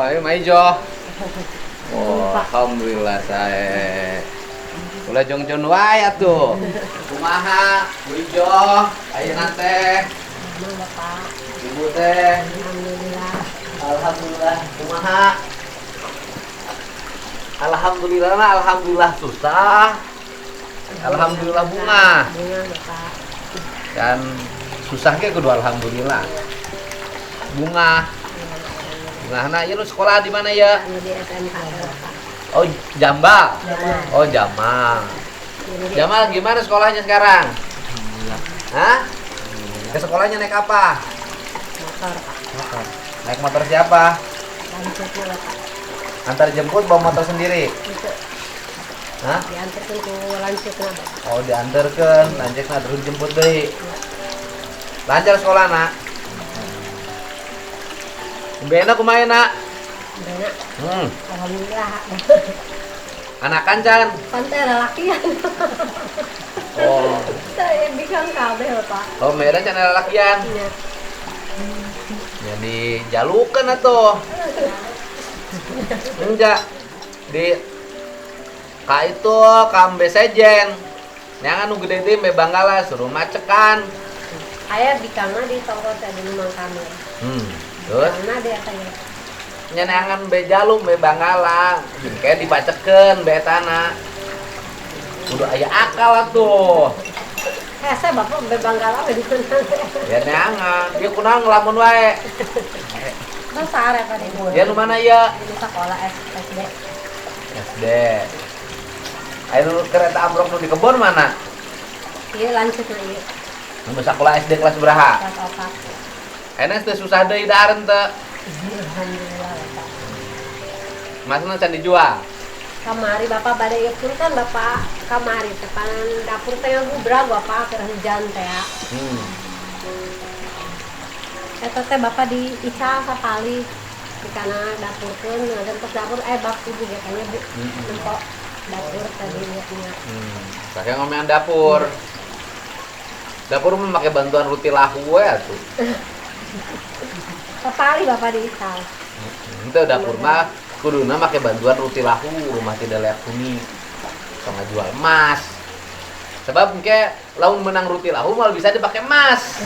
ayo maijo. Oh, alhamdulillah saya. Ulah jong-jong wae atuh. Kumaha, Bu Ijo? Ayeuna teh. Bapak. Ibu teh. Alhamdulillah. Alhamdulillah. Kumaha? Alhamdulillah, alhamdulillah susah. Alhamdulillah bunga. Bunga Bapak. Kan susah ke kudu alhamdulillah. Bunga. Nah, ya lu sekolah di mana ya? Di SMK Bapak. Oh, Jambal. Jamal. Oh, Jamal. Jamal gimana sekolahnya sekarang? Hah? Ke sekolahnya naik apa? Motor Pak. Motor. Naik motor siapa? Lanjutnya Bapak. Antar jemput bawa motor sendiri? Itu Hah? diantarkan ke lanjutnya Bapak. Oh, diantarkan, lanjutnya terus jemput deui. Lancar sekolah, Nak? Bena kumaha, Nak? Banyak. Alhamdulillah. Anak kancan. Pantai lelakian. Oh, Saya bikin kabel Bapak. oh Medan can lalakian. Iya. Jadi jalukan atuh. Enggak. Di ka itu kambe sejen. Jangan nu gede teh me Banggala suruh macekan. Ayah bikangna di toko tadi memang kami. Terus Karena dia kayak nyenangan be jaluk be Banggala. Kayak dipacekeun be tanah. Kudu aya akal atuh. saya Bapak bebanggala di sana. Ya neangan, dia kunaon ngelamun wae. Besar ya Pak Ibu. Dia nu mana ya? Di sekolah SD. SD. Ayo kereta ambrok nu di kebon mana? Iya lanjut lagi. Nu sekolah SD kelas berapa? Kelas 4. Enes teh susah deui daren teh. Alhamdulillah Bapak. Masna can dijual. Kamari Bapak pada ieu kan Bapak kamari teh pan dapur teh ngubrag Bapak keur hujan teh ya. Eta teh Bapak di ical sapali di kana dapurkeun ngaden tos dapur bab ibu ge tanya Bu. Nempok dapur tadi lihatnya. Pakai ngomean dapur. Dapur memakai bantuan ruti lahu we atuh. Sapali Bapak di ical. Itu dapur mah kuduna make bantuan ruti lahu rumah tidak layak huni. Sama jual emas. Sebab engke lamun menang ruti lahu mal bisa dipakai emas.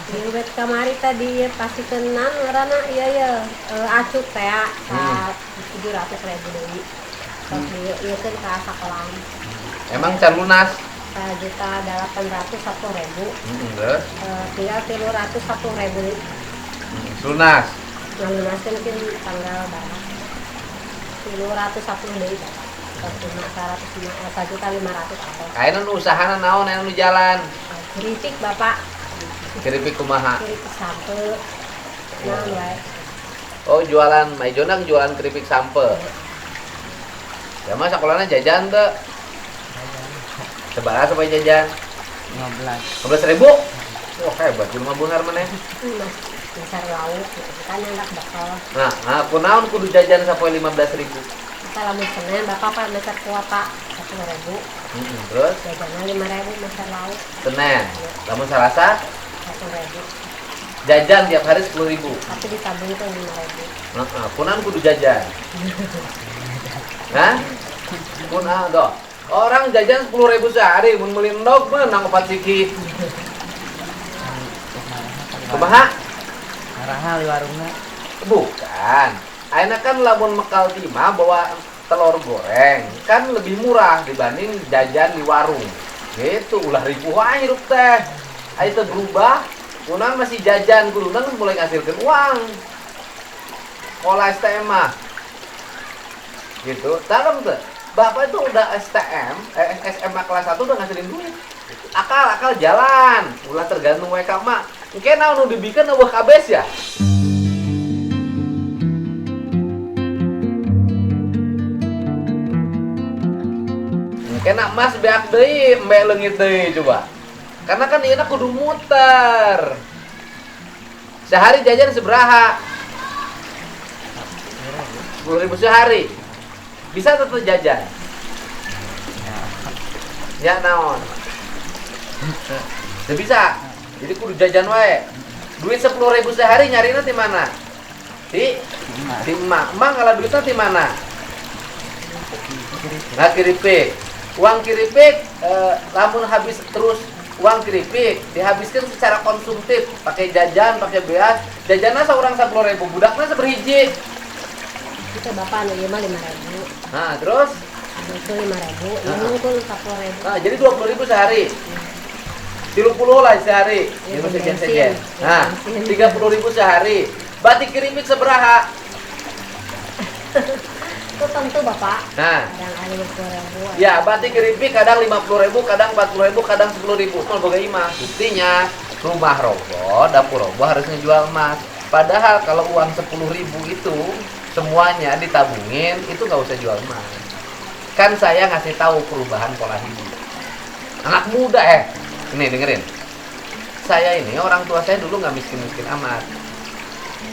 Di bet kamari tadi pasti kenan ngaranna ieu ya acuh teh ya ka 700.000 deui. Tos ieu kan ka sakolaan. Emang can lunas? 1.801.000. Terus Tinggal 301.000 lunas. ngalunaskeun kan tanggal berapa? 310 deui Bapak. Cuma 1.500.000 atau Ayeuna nu usahana naon anu jalan? keripik Bapak. Keripik kumaha? Keripik sampe. Nah, wae. Oh, jualan Maijona jualan keripik sampe. Ya mah sakolana jajan teh. Sebarang sampai jajan? 15.000. Oh, hebat di rumah Bungar maneh. Mencari lauk gitu kan enak bakal. Nah, kunaon kudu jajan sampai 15.000. Kita lamun Senin Bapak pak mencari kuota 1.000. Terus Jajannya 5.000 mencari lauk. Senin, lamun Salasa 1.000. jajan tiap hari 10.000. Tapi ditabung tuh 5.000. Kunaon kudu jajan. Hah? Kunaon doh. Orang jajan 10.000 sehari, mun meuli endog mah nang 4 siki. Kumaha? Araha di warungna. Bukan. Ayeuna kan lamun mekal timah bawa telur goreng kan lebih murah dibanding jajan di warung. Gitu ulah ribu wae hirup teh. Aya teh berubah, kunaon masih jajan kuduna mulai ngasilkeun uang. Sekolah STM mah. Gitu. Tarem teh. Bapak itu udah STM, SMA kelas 1 udah ngasilin duit. Akal jalan. Ulah tergantung wae ka mak. Engke naon nu dibikeun eueuh kabes ya. Kena mas beak deui, embe leungit deui coba. Karena kan ieu kudu muter. Sehari jajan seberaha? 10.000 sehari. Bisa tetep jajan? Ya naon? Teu bisa. Jadi kudu jajan wae. Duit 10.000 sehari nyarina di mana? Di Emak. Di emak. Emak ngalah duitnya di mana? Nggak kiripik. Uang kiripik, lamun habis terus uang kiripik dihabiskan secara konsumtif, pakai jajan, pakai beas. Jajannya seorang 10.000, budaknya seberhiji. Kita bapak anu ieu mah 5.000. Nah, terus Itu 5.000, yang ngungkul 40.000. nah, jadi 20.000 sehari. 30 lah sehari. Ya, Ini sejen bensin. sejen. Ya, Nah, bensin. 30.000 sehari. Batik kiripik seberaha. Itu tentu bapak. Nah, Kadang ada 50.000. ya, batik keripik kadang 50.000, kadang 40.000, kadang 10.000. Itu boga imah. Buktinya rumah roboh, dapur roboh harus ngejual emas. Padahal kalau uang 10.000 itu semuanya ditabungin, itu nggak usah jual emas. Kan saya ngasih tahu perubahan pola hidup. Anak muda ini dengerin. Saya ini orang tua saya dulu nggak miskin-miskin amat.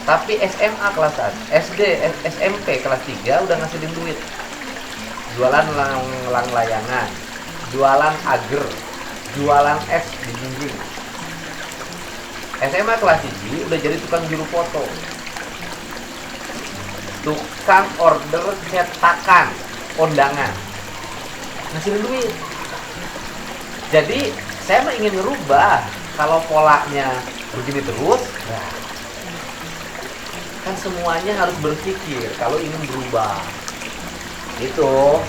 Tapi SMA kelas 1, SD, SMP kelas 3 udah ngasihin duit. Jualan lang layangan, jualan ager, jualan es di dinding. SMA kelas 1 udah jadi tukang juru foto. Tukang order cetakan, kondangan. Ngasihin duit. Jadi saya mah ingin ngerubah. Kalau polanya begini terus, nah, kan semuanya harus berpikir kalau ingin berubah. Itu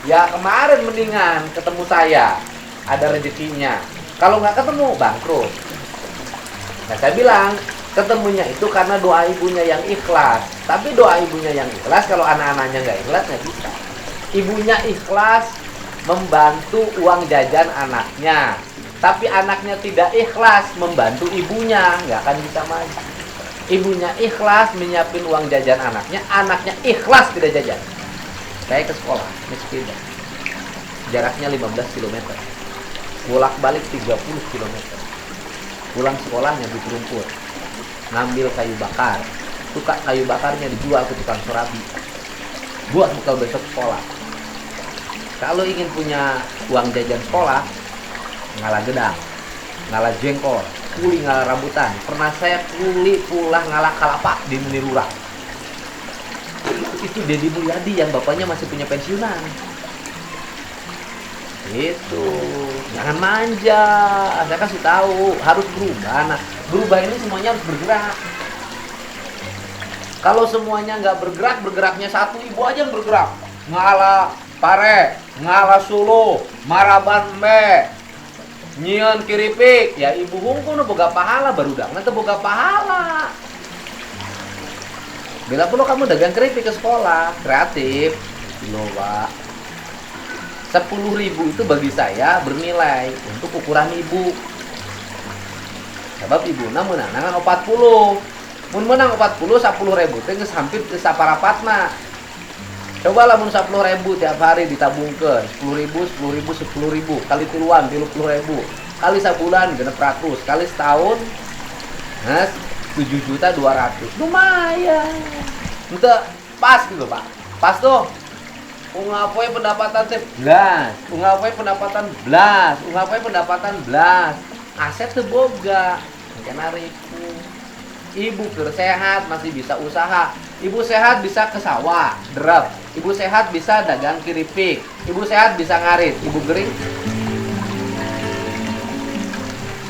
ya kemarin mendingan ketemu saya, ada rezekinya. Kalau nggak ketemu bangkrut. Nah, saya bilang ketemunya itu karena doa ibunya yang ikhlas. Tapi doa ibunya yang ikhlas kalau anak-anaknya nggak ikhlas nggak bisa. Ibunya ikhlas membantu uang jajan anaknya, tapi anaknya tidak ikhlas membantu ibunya, nggak akan bisa maju. Ibunya ikhlas menyiapin uang jajan anaknya, anaknya ikhlas tidak jajan. Saya ke sekolah naik sepeda, jaraknya 15 km, bolak-balik 30 km. Pulang sekolahnya di rumput, ngambil kayu bakar, tukang kayu bakarnya dijual ke tukang surabi, buat bekal besok sekolah. Kalau ingin punya uang jajan sekolah, ngalah gedang, ngalah jengkol, kuli ngalah rambutan. Pernah saya kuli pulah ngalah kalapa di Menirurah. Itu Deddy Mulyadi yang bapaknya masih punya pensiunan. Itu jangan manja. Saya kasih tahu harus berubah. Nah, berubah ini semuanya harus bergerak. Kalau semuanya nggak bergerak, bergeraknya satu ibu aja yang bergerak. Ngalah pare, ngalah sulu, maraban me, nyian kiripik, ya ibu hungkul nu boga pahala, barudakna teu boga pahala. Bila perlu kamu dagang keripik ke sekolah, kreatif, loba. 10.000 itu bagi saya bernilai untuk ukuran ibu. Sebab ibu na menangan 40. Mun menang 40, 10.000 teh geus hampir ke saparapatna. Coba lamun 10.000 tiap hari ditabungkeun, 10.000, 10.000, 10.000 kali tiluan 30.000 kali sabulan 600 kali setahun, nah 7.200.000 lumayan. Ente pas gitu Pak, pas tuh. Ungapoe pendapatan teh blas, ungapoe pendapatan blas, ungapoe pendapatan blas, aset teu boga, kena ribu. Ibu sehat masih bisa usaha. Ibu sehat bisa ke sawah, derep. Ibu sehat bisa dagang keripik. Ibu sehat bisa ngarit. Ibu gering.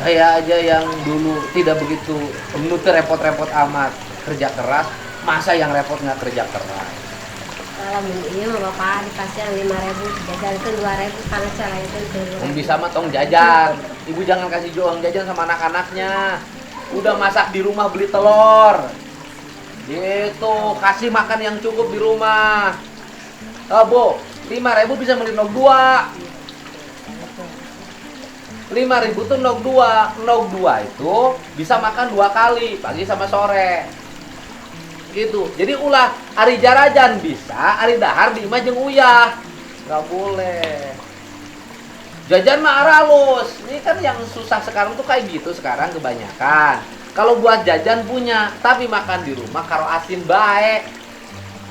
Saya aja yang dulu tidak begitu menutup repot-repot amat kerja keras. Masa yang repot nggak kerja keras? Kalau ini mah bapak dikasih yang 5.000, jajan itu 2.000 karena cara itu 2.000. Bisa mah tong jajan. Ibu jangan kasih uang jajan sama anak-anaknya. Udah masak di rumah beli telur. Gitu, kasih makan yang cukup di rumah. Oh, Bu, 5.000 bisa beli nog 2. 5.000 tuh nog 2. Nog 2 itu bisa makan 2 kali, pagi sama sore. Gitu. Jadi ulah ari jarajan bisa, ari dahar di imah jeung uyah. Enggak boleh. Jajan mah aralus. Ini kan yang susah sekarang tuh kayak gitu sekarang kebanyakan. Kalau buat jajan punya, tapi makan di rumah karo asin bae.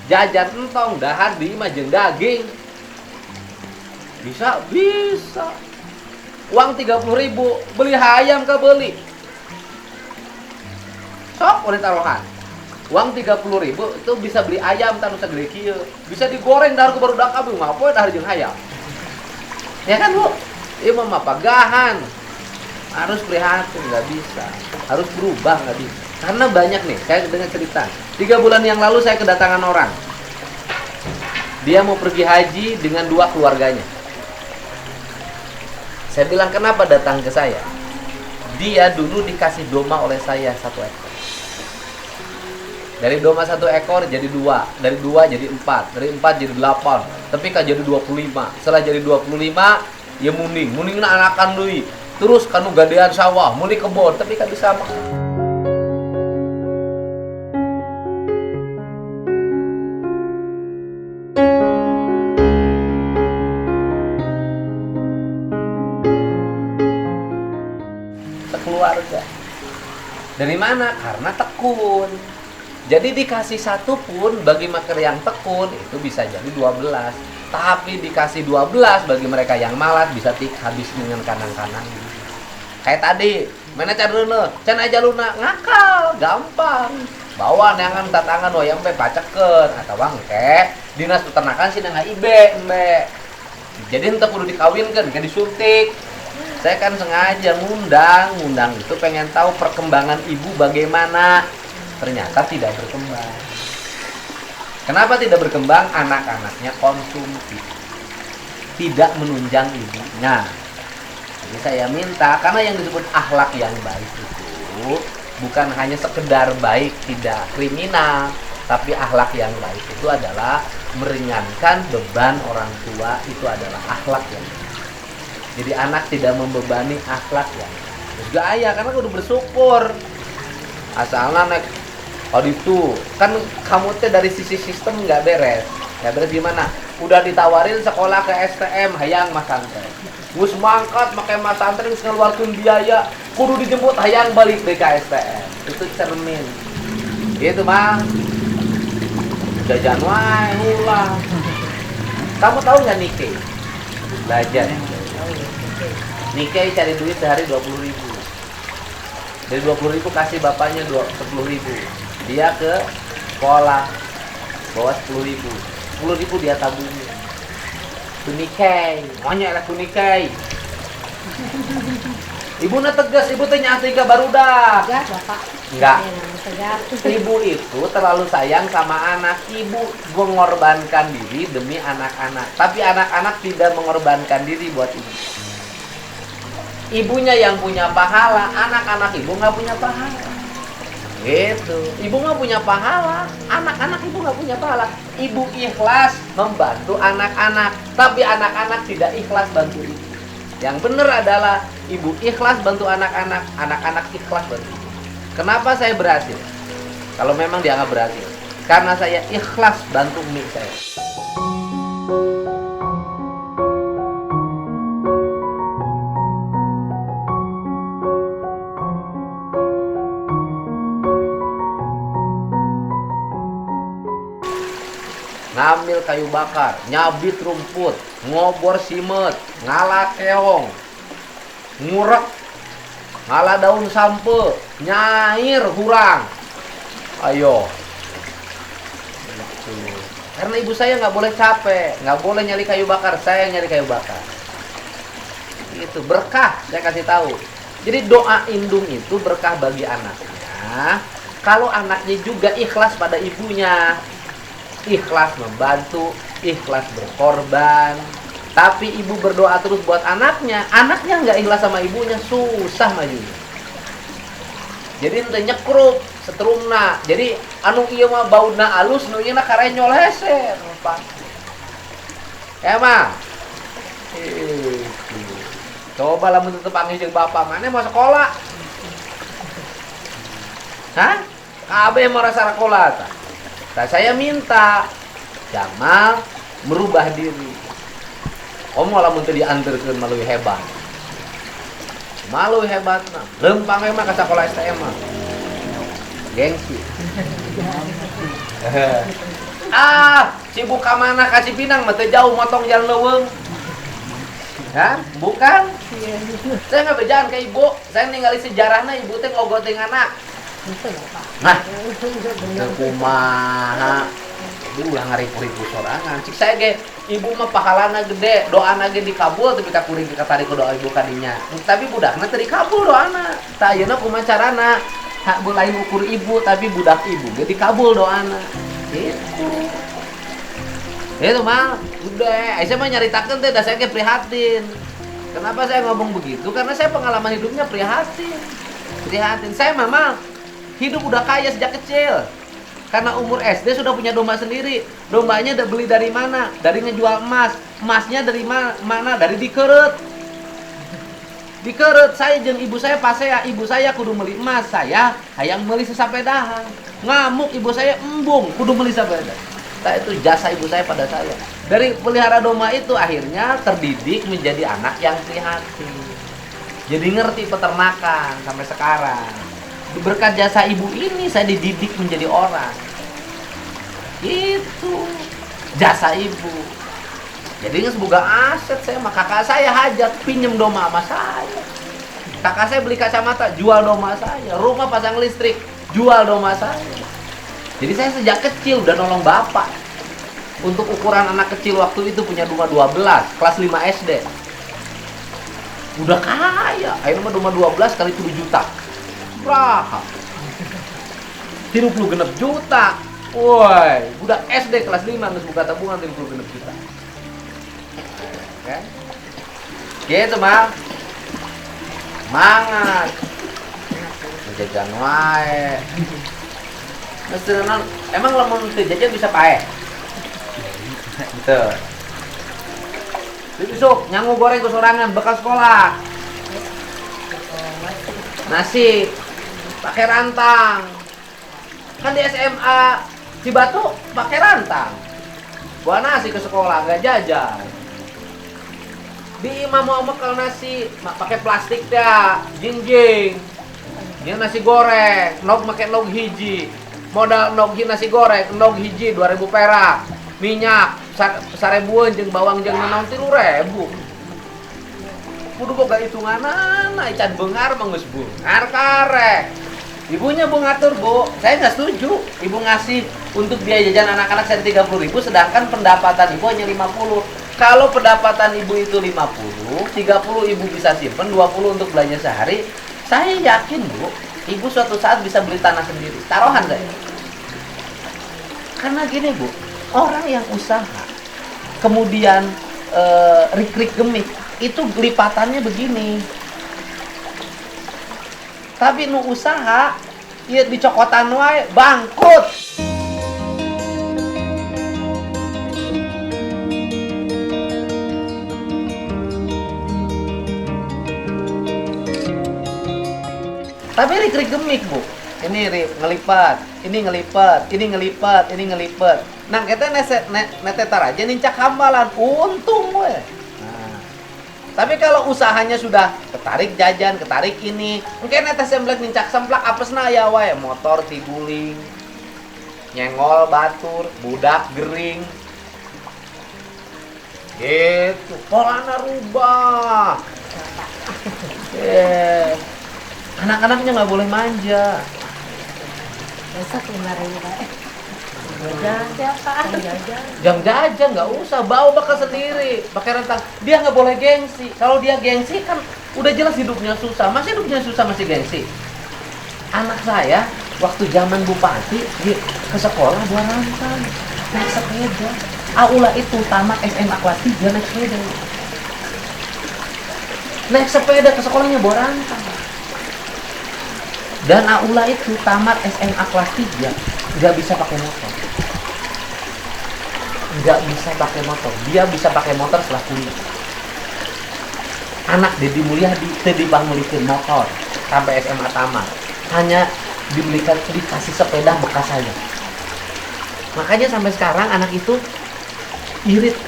Jajan entong dahar di imah jeung daging. Bisa, bisa. Uang 30.000 beli hayam ke beli. Sok udah taruhan. Uang 30.000 itu bisa beli ayam tan usah gede kieu. Bisa digoreng dahar baru dak abdi mah poe dahar jeung hayam. Ya kan, Bu? Ieu mah pagahan. Harus prihatin, nggak bisa. Harus berubah, nggak bisa. Karena banyak nih, saya dengar cerita. 3 bulan yang lalu saya kedatangan orang. Dia mau pergi haji dengan 2 keluarganya. Saya bilang, kenapa datang ke saya? Dia dulu dikasih doma oleh saya 1 ekor. Dari doma 1 ekor jadi 2, dari 2 jadi 4, dari 4 jadi 8, tapi kan jadi 25. Setelah jadi 25, ya muning anakan deui. Terus kanu gadean sawah, muli kebon, tapi kan bisa makan. Keluarga. Dari mana? Karena tekun. Jadi dikasih 1 pun bagi maker yang tekun itu bisa jadi 12. Tapi dikasih 12 bagi mereka yang malas bisa habis dengan kanang-kanang. Kayak tadi, mana caruna? Can aja luna ngakal, gampang. Bawa neangan tatangan wayang be pacekeun atawa engke dinas peternakan sih nang ibe, embe. Jadi henteu kudu dikawinkeun, kayak disuntik. Saya kan sengaja ngundang itu pengen tahu perkembangan ibu bagaimana. Ternyata tidak berkembang. Kenapa tidak berkembang? Anak-anaknya konsumsi, tidak menunjang ibunya. Jadi saya minta, karena yang disebut akhlak yang baik itu bukan hanya sekedar baik, tidak kriminal, tapi akhlak yang baik itu adalah meringankan beban orang tua, itu adalah akhlak yang baik. Jadi anak tidak membebani akhlak yang juga ayah, karena udah bersyukur. Asalnya naik itu kan kamu teh dari sisi sistem nggak beres. Nggak beres gimana? Udah ditawarin sekolah ke STM, hayang mas santren. Gus mangkat pakai mas santren ngeluarin biaya, kudu dijemput hayang balik deh ke STM. Itu cermin. Gitu mah. Jajan wae ulah. Kamu tahu nggak Nike? Belajar. Nike cari duit sehari 20.000. Dari 20.000 kasih bapaknya 10.000. Dia ke sekolah bawa 10.000. 10.000 dia tabungin. Tunikai, maunya elek tunikai. Ibu na tegas, ibu teh nyaah tiga barudak. Tegas, Bapak. Enggak. Tegas. Ibu itu terlalu sayang sama anak. Ibu mengorbankan diri demi anak-anak. Tapi anak-anak tidak mengorbankan diri buat ibu. Ibunya yang punya pahala, anak-anak ibu nggak punya pahala. Gitu. Ibu nggak punya pahala, anak-anak ibu nggak punya pahala. Ibu ikhlas membantu anak-anak, tapi anak-anak tidak ikhlas bantu ibu. Yang benar adalah ibu ikhlas bantu anak-anak, anak-anak ikhlas bantu ibu. Kenapa saya berhasil? Kalau memang dianggap berhasil, karena saya ikhlas bantu umi saya. Ngambil kayu bakar, nyabit rumput, ngobor simet, ngalah keong, ngurek, ngalah daun sampe, nyair hurang. Ayo. Karena ibu saya nggak boleh capek, nggak boleh nyari kayu bakar, saya yang nyari kayu bakar. Itu berkah, saya kasih tahu. Jadi doa indung itu berkah bagi anaknya. Kalau anaknya juga ikhlas pada ibunya. Ikhlas membantu, ikhlas berkorban. Tapi ibu berdoa terus buat anaknya, anaknya nggak ikhlas sama ibunya, susah majunya. Jadi ente nyekrup setrumna. Jadi anu ieu mah bauna alus, nu ieu na karenyol hese. Emang. Coba lamun tetep panggil jeung bapak, mana mau sekolah? Hah? Kabeh merasa sekolah tah. Nah, saya minta Jamal merubah diri. Om lamun teu dianterkeun malu hebat. Malu hebat mah. Lempang mah ka sekolah STM mah. Gengsi. Sibuk ka mana ka Cipinang mah teu jauh motong jalan leuweung. Hah? Bukan? Saya nggak berjalan ke ibu. Saya ninggalin sejarahnya ibu teh ngogoting anak. Itu Bapak. Nah, Bener. kumaha dia ulah ngaripu-ripu sorangan cik saya ge ibu mah pahalana gede doana ge dikabul tapi ka kuring ka tarik doa ibu kadinya tapi budakna teu dikabul doana tah ayeuna kumaha carana hak lain ukur ibu tapi budak ibu ge dikabul doana gitu itu mah udah saya mah nyaritakeun teh da saya ge prihatin kenapa saya ngomong begitu karena saya pengalaman hidupnya prihatin saya mah hidup udah kaya sejak kecil. Karena umur SD sudah punya domba sendiri. Dombanya udah beli dari mana? Dari ngejual emas. Emasnya dari mana? Dari dikerut. Dikerut saya jeung ibu saya pasea. Ibu saya kudu meuli emas, saya hayang meuli sesapedahan. Ngamuk ibu saya embung kudu meuli sapeda. Nah, itu jasa ibu saya pada saya. Dari pelihara domba itu akhirnya terdidik menjadi anak yang prihatin. Jadi ngerti peternakan sampai sekarang. Berkat jasa ibu ini saya dididik menjadi orang. Itu jasa ibu. Jadi ngesboga aset saya sama kakak saya hajat pinjem domba sama saya. Kakak saya beli kacamata jual domba saya. Rumah pasang listrik jual domba saya. Jadi saya sejak kecil udah nolong bapak. Untuk ukuran anak kecil waktu itu punya domba 12 kelas 5 SD. Udah kaya. Akhirnya domba 12 kali 7 juta. Berapa? 36 juta. Woi, budak SD kelas 5 geus buka tabungan 36 juta. Kan? Gitu, Mang. Mangat. Jajan wae. Emang lamun teu jajan bisa pae? Gitu. Besok nyangu goreng ke sorangan bekal sekolah. Nasi pakai rantang. Kan di SMA Cibatu pakai rantang. Bawa nasi ke sekolah, nggak jajan. Di Imam Muhammad kalau nasi pakai plastik dah, jinjing. Dia nasi goreng, nog pakai nog hiji. Modal nog nasi goreng, nog hiji 2000 perak. Minyak 1000 jeung bawang jeung naon 3000. Kudu boga hitunganan, ican bengar mah geus beungar karek. Ibunya Bu ngatur, Bu. Saya nggak setuju. Ibu ngasih untuk biaya jajan anak-anak saya 30.000 sedangkan pendapatan ibu hanya 50. Kalau pendapatan ibu itu 50, 30 ibu bisa simpen, 20 untuk belanja sehari. Saya yakin, Bu, ibu suatu saat bisa beli tanah sendiri. Taruhan saya. Karena gini, Bu, orang yang usaha kemudian rik-rik gemik itu lipatannya begini. Tapi nu usaha ieu dicokotan wae bangkrut. Tapi rik-rik gemik, Bu. Ini ngelipat, ini ngelipat, ini ngelipat, ini ngelipat. Nah, kita netetar aja nincak hambalan, untung we. Nah. Tapi kalau usahanya sudah ketarik jajan, ketarik ini, mungkin netes semblek nincak semplak apesna ya wae, motor tiguling, nyengol batur, budak gering. Gitu, polana rubah. Anak-anaknya nggak boleh manja. Besok kemarin Pak. Jajan siapa? Jam jajan nggak usah, bawa bakal sendiri, pakai rentang. Dia nggak boleh gengsi. Kalau dia gengsi kan udah jelas hidupnya susah. Masih hidupnya susah masih gengsi. Anak saya waktu zaman bupati dia ke sekolah bawa rantang, naik sepeda. Aula itu tamat SMA kelas 3 naik sepeda. Naik sepeda ke sekolahnya bawa rantang. Dan Aula itu tamat SMA kelas 3 nggak bisa pakai motor. Nggak bisa pakai motor. Dia bisa pakai motor setelah kuliah. Anak Deddy Mulyadi dibelikan motor sampai SMA tamat. Hanya dikasih sepeda bekas saja. Makanya sampai sekarang anak itu irit,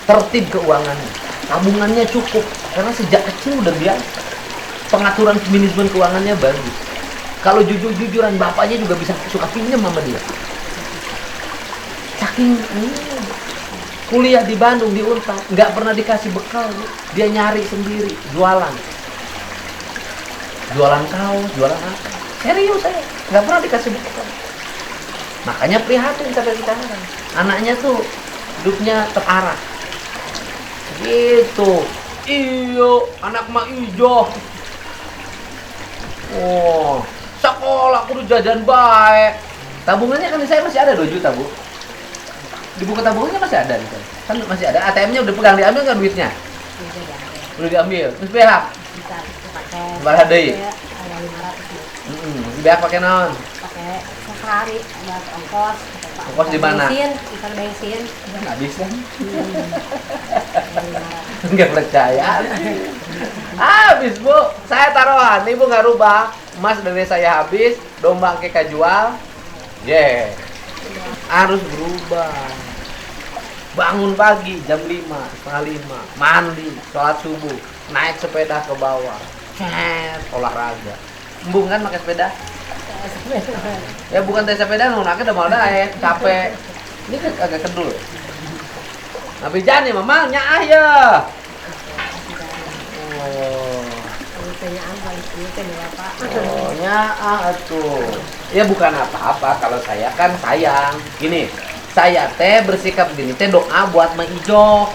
tertib keuangannya. Tabungannya cukup karena sejak kecil udah biasa. Pengaturan manajemen keuangannya bagus. Kalau jujur-jujuran bapaknya juga bisa suka pinjam sama dia. Saking kuliah di Bandung di Unpad nggak pernah dikasih bekal, dia nyari sendiri jualan kaos, jualan apa. Serius saya, nggak pernah dikasih buku. Makanya prihatin sampai sekarang. Anaknya tuh hidupnya terarah. Gitu. Iyo, anak mah ijo. Oh, sekolah kudu jajan baik. Tabungannya kan di saya masih ada 2 juta, Bu. Di buku tabungannya masih ada gitu. Kan masih ada. ATM-nya udah pegang, diambil kan duitnya? Udah diambil. Terus behak. Bisa pakai. Sabaraha deui? Ada 500 nih. Di behak pakai naon? Pakai sehari buat ongkos. Ongkos di mana? Bensin, ikan bensin. Habis kan? Enggak percaya. Habis, Bu. Saya taruhan, Ibu nggak rubah. Emas dari saya habis, domba kita jual. Harus berubah. Bangun pagi jam 5, setengah 5, mandi, sholat subuh, naik sepeda ke bawah, olahraga. Embung kan pakai sepeda? Ya bukan teh sepeda, nunaknya udah mau capek. Ini kan agak kedul. Nabi jani mamanya ya. Oh. Oh, nyaah tuh. Ya bukan apa-apa kalau saya kan sayang. Gini, saya teh bersikap gini teh doa buat Ma Ijo.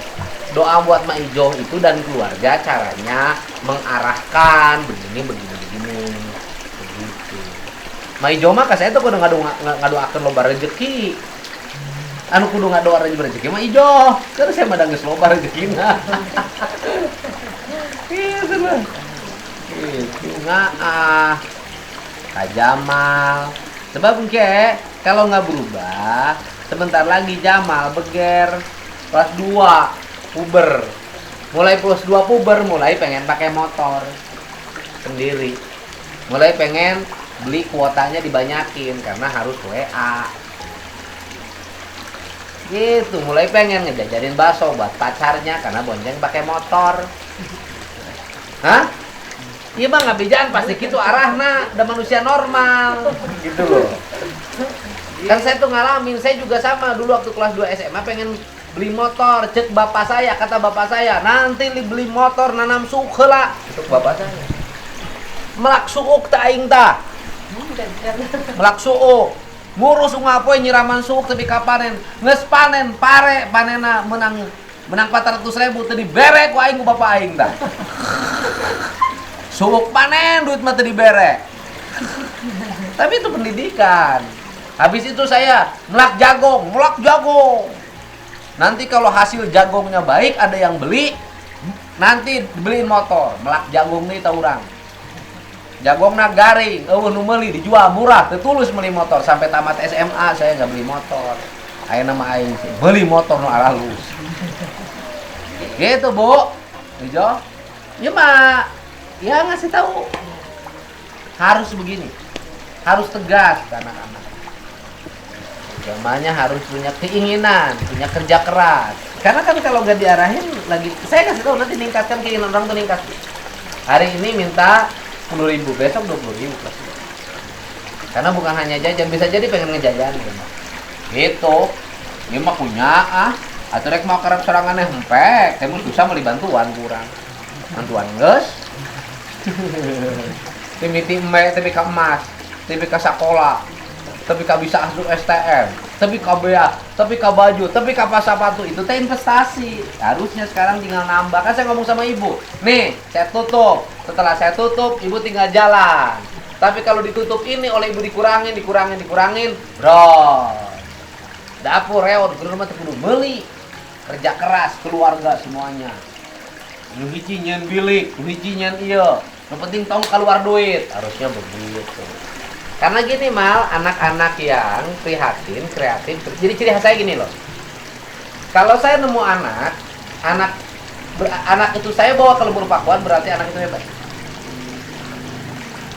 Doa buat Ma Ijo itu dan keluarga caranya mengarahkan begini. Begitu. Ma Ijo mah ka saya tuh kudu ngadoakeun loba rezeki. Anu kudu ngadoa rezeki Ma Ijo. Terus saya mah geus loba rezekina. Gitu lah. Itu ngaah Kak Jamal. Sebab engke kalau nggak berubah sebentar lagi Jamal beger kelas 2 puber. Mulai kelas 2 puber mulai pengen pakai motor sendiri. Mulai pengen beli kuotanya dibanyakin karena harus WA. Gitu, mulai pengen ngejajarin bakso buat pacarnya karena bonceng pakai motor. Hah? Iya bang, ngabijan pasti gitu arahna, udah manusia normal gitu loh. Kan saya tuh ngalamin, saya juga sama dulu waktu kelas 2 SMA pengen beli motor. Cek bapak saya, kata bapak saya, nanti beli motor nanam suuk heula. Itu bapak saya. Melak suuk ta aing tah. Melak suuk. Ngurus ungapoe nyiraman suuk tapi kapanen. Geus panen pare panena menang 400.000 teu dibere ku aing ku bapak aing tah. Suuk panen duit mah teu dibere. Tapi itu pendidikan. Habis itu saya melak jagong. Nanti kalau hasil jagongnya baik ada yang beli, nanti dibeliin motor. Melak jagung nih tau urang. Jagongna garing, nu meuli dijual murah, teu tulus meuli motor. Sampai tamat SMA saya nggak beli motor. Ayeuna mah aing beli motor nu halus. Gitu, Bu. Ijo. Ya mah ya ngasih tahu harus begini, harus tegas ke anak-anak. Agamanya harus punya keinginan, punya kerja keras. Karena kan kalau nggak diarahin lagi, saya kasih tahu nanti meningkatkan keinginan orang tuh meningkat. Hari ini minta 10.000, besok 20.000 plus. Karena bukan hanya jajan, bisa jadi pengen ngejajanin. Gitu, ini mah punya atau rek mau kerap serangannya hempek, saya mau susah beli bantuan kurang. Bantuan geus. Timiti emek tapi ka emas, tapi ka sekolah, tapi ka bisa asup STM, tapi ka bea, tapi ka baju, tapi ka sepatu itu teh investasi. Harusnya sekarang tinggal nambah. Kan saya ngomong sama ibu, nih saya tutup. Setelah saya tutup, ibu tinggal jalan. Tapi kalau ditutup ini oleh ibu dikurangin, bro. Dapur reot, di rumah teh kudu meuli. Kerja keras keluarga semuanya. Nu hiji nyeun bilik, nu hiji nyeun ieu. Yang penting tong keluar duit, harusnya begitu. Karena gini mal, anak-anak yang prihatin, kreatif. Jadi ciri khas saya gini loh. Kalau saya nemu anak itu saya bawa ke lembur pakuan berarti anak itu hebat.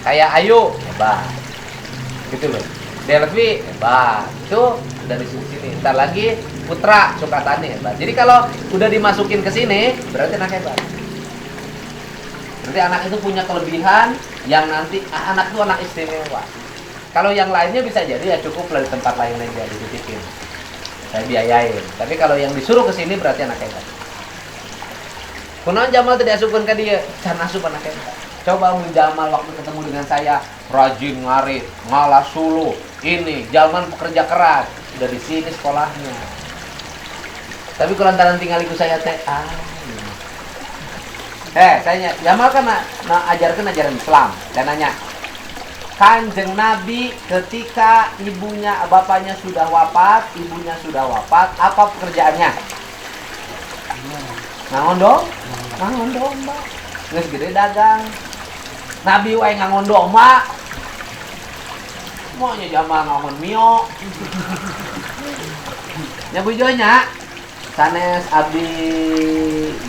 Kayak Ayu hebat, gitu loh. Delvi hebat, itu dari sini. Ntar lagi Putra Sukatani hebat. Jadi kalau udah dimasukin ke sini berarti anak hebat. Nanti anak itu punya kelebihan yang nanti anak itu anak istimewa. Kalau yang lainnya bisa jadi ya cukup dari tempat lain aja dititipin. Saya biayain. Tapi kalau yang disuruh ke sini berarti anak hebat. Kunaon Jamal tadi asupkeun ka dieu? Can asup anak hebat. Coba Jamal waktu ketemu dengan saya rajin ngarit, malah suluh. Ini zaman pekerja keras, dari sini sekolahnya. Tapi kulantaran tinggal ikut saya teh. Tanya, Jamal kan ajarkan ajaran Islam. Dan nanya, Kanjeng Nabi ketika bapaknya sudah wafat, ibunya sudah wafat, apa pekerjaannya? Ngangon domba. Geus gede dagang. Nabi wae ngangon domba. Maunya Jamal ngangon mio. Nya bujonya sanes abdi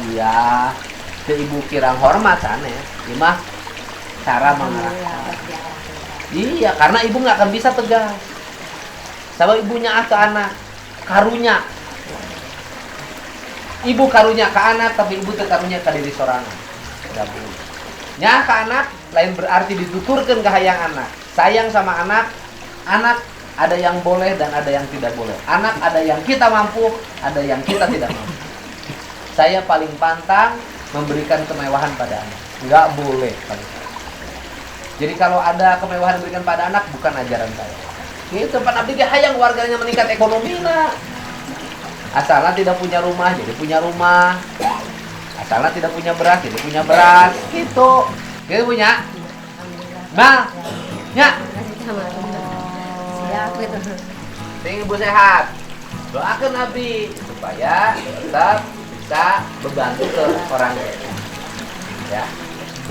iya ke ibu kirang hormat sanes. Imah cara mengarahkan. Iya, karena ibu nggak akan bisa tegas. Sama ibunya ke anak, karunya. Ibu karunya ke anak, tapi ibu karunya ke diri sorangan. Tidak boleh. Nya ke anak, lain berarti dituturkan ke hayang anak. Sayang sama anak, anak ada yang boleh dan ada yang tidak boleh. Anak ada yang kita mampu, ada yang kita tidak mampu. Saya paling pantang memberikan kemewahan pada anak. Nggak boleh. Jadi kalau ada kemewahan diberikan pada anak, bukan ajaran saya. Itu tempat abdi hayang warganya meningkat ekonomi nah. Asalnya tidak punya rumah, jadi punya rumah. Asalnya tidak punya beras, jadi punya beras. Gitu. Gitu punya. Nah, ya. Siap gitu. Sing ibu sehat. Doakan Nabi supaya tetap bisa membantu ke orang lain. Ya.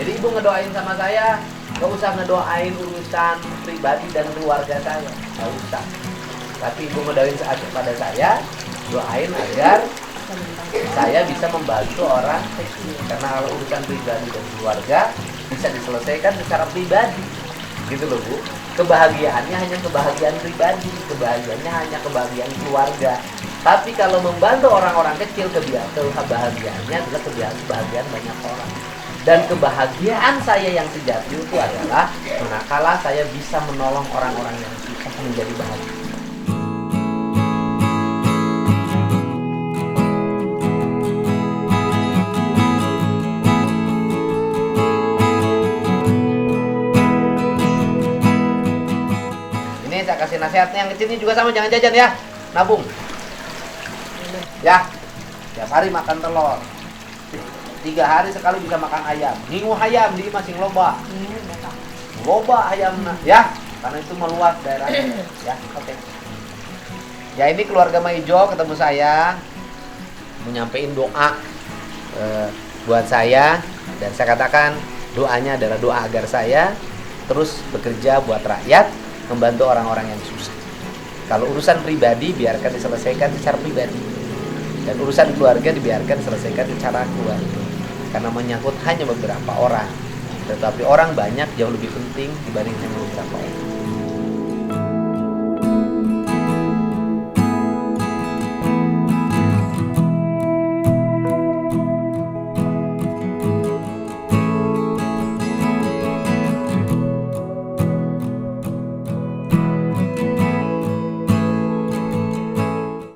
Jadi ibu ngedoain sama saya. Gak usah ngedoain urusan pribadi dan keluarga saya, gak usah. Tapi ibu ngedoain pada saya, doain agar saya bisa membantu orang kecil. Karena kalau urusan pribadi dan keluarga bisa diselesaikan secara pribadi, gitu loh Bu. Kebahagiaannya hanya kebahagiaan pribadi, kebahagiaannya hanya kebahagiaan keluarga. Tapi kalau membantu orang-orang kecil, kebahagiaannya adalah kebahagiaan banyak orang. Dan kebahagiaan saya yang sejati itu adalah manakala saya bisa menolong orang-orang yang susah menjadi bahagia. Ini saya kasih nasihatnya, yang kecil ini juga sama, jangan jajan ya, nabung. Ya, tiap hari makan telur. 3 hari sekali bisa makan ayam. Minggu ayam di masing loba. Loba ayam ya, karena itu meluas daerahnya. Ya, oke. Ya ini keluarga Maijo ketemu saya, menyampaikan doa buat saya, dan saya katakan doanya adalah doa agar saya terus bekerja buat rakyat, membantu orang-orang yang susah. Kalau urusan pribadi biarkan diselesaikan secara pribadi, dan urusan keluarga dibiarkan diselesaikan secara keluarga. Karena menyangkut hanya beberapa orang, tetapi orang banyak jauh lebih penting dibanding hanya beberapa orang.